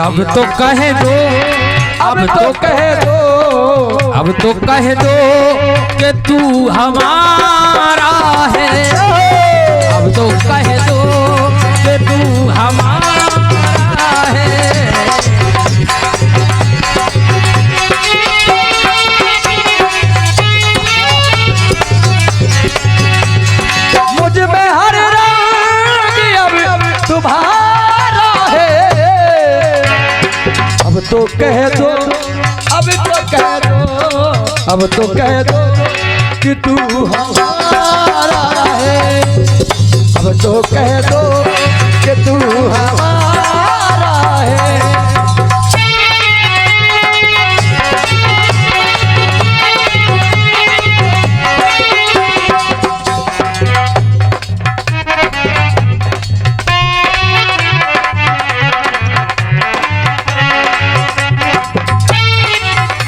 अब तो कह दो, अब तो कह दो, अब तो कह दो कि तू हमारा है। अब तो कह दो कि तू हमारा है। मुझ में हर रंग अब तुम्हारा है। अब तो कह दो, अब तो कह दो, अब तो कह दो कि तू हमारा है। अब तो कह दो कि तू हमारा है।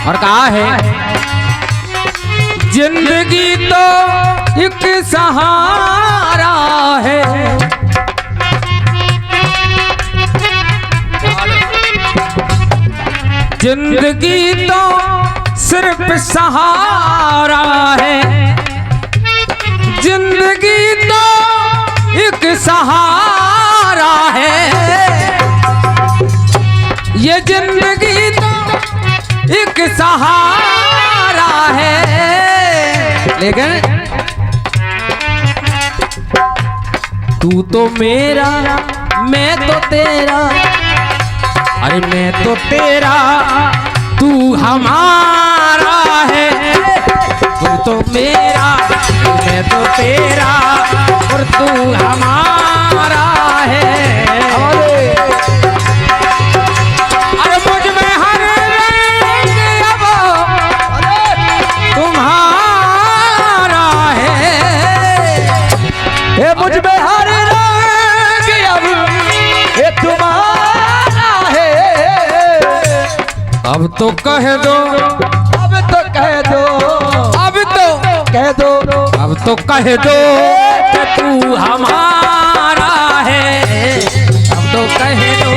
और कहा है जिंदगी तो एक सहारा है। जिंदगी तो सिर्फ सहारा है। जिंदगी तो एक सहारा है। ये जिंदगी तो एक सहारा है। लेकिन तू तो मेरा, मैं तो तेरा। अरे मैं तो तेरा, तू हमारा है। तू तो मेरा, मैं तो तेरा, और तू हमारा है। अरे मुझ में हर रंग अब तुम्हारा है। ये मुझ में हर रंग अब ये तुम्हारा है। अब तो कह दो, अब तो कह दो, अब तो कह दो, अब तो कह दो कि तू हमारा है। अब तो कह दो।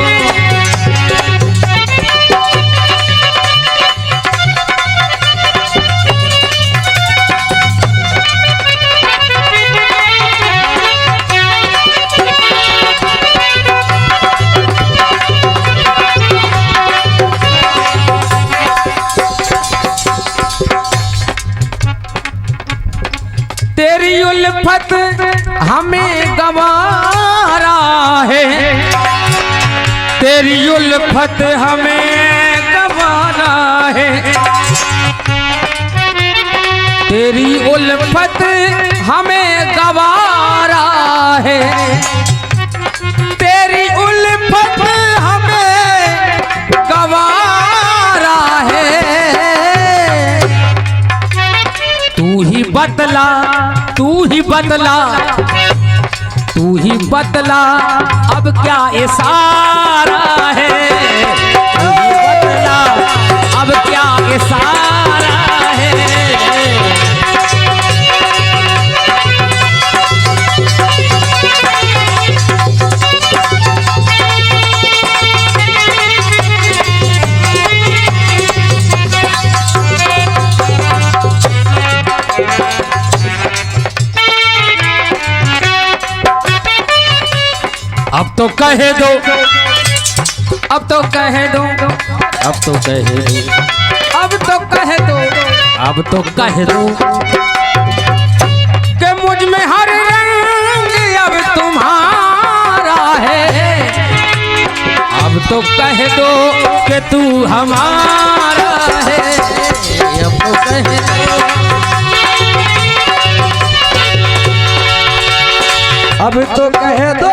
तेरी उल्फत हमें गवारा है। तेरी उल्फत हमें गवारा है। तेरी उल्फत हमें गवारा है। तेरी उल्फत हमें गवारा है। तू ही बतला, तू ही बतला, तू ही बतला अब क्या इशारा है। तू ही बतला अब क्या इशारा है। अब तो कह दो, अब तो कह दो, अब तो कह दो, अब तो कह दो, अब तो कह दो कि मुझ में हर रंग अब तुम्हारा है। अब तो कह दो कि तू हमारा है। अब तो कह दो, अब तो कह दो,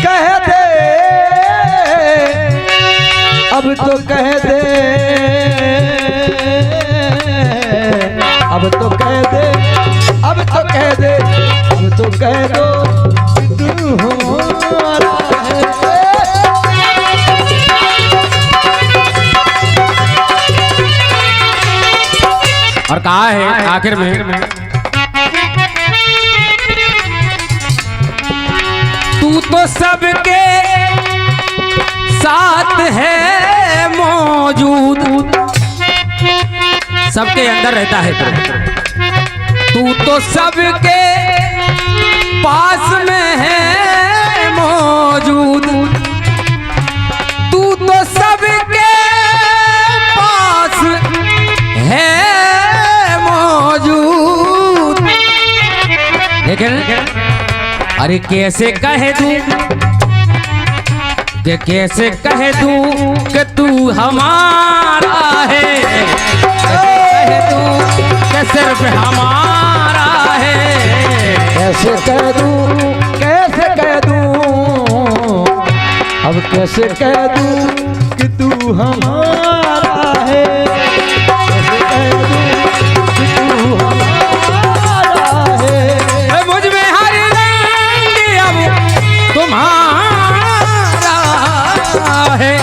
कह दे, अब तो कह दे, अब तो कह दे, अब तो कह दे, अब तो कह दो तू हमारा है। और कहा है आखिर में तू तो सबके साथ है मौजूद, सबके अंदर रहता है तू तो सबके पास में है मौजूद, तू तो सबके पास है मौजूद। लेकिन अरे कैसे कह दूं कि कैसे कह दूं कि तू हमारा है, कैसे कह दूं कि सिर्फ हमारा है, कैसे कह दूं, कैसे कह दूं, अब कैसे कह दूं कि तू हमारा है, कैसे कह दूं कि तू हमारा है। मुझ में हर रंग अब तुम्हारा है,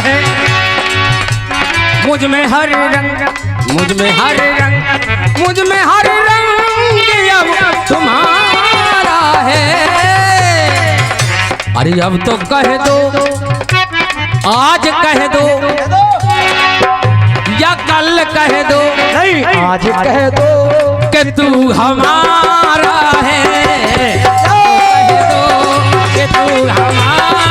मुझ में हर रंग, मुझ में हर रंग, मुझ में हर रंग अब तुम्हारा है। अरे अब तो कह दो, आज कह दो या कल कह दो, नहीं आज कह दो कि तू हमारा है, कह दो कि तू हमारा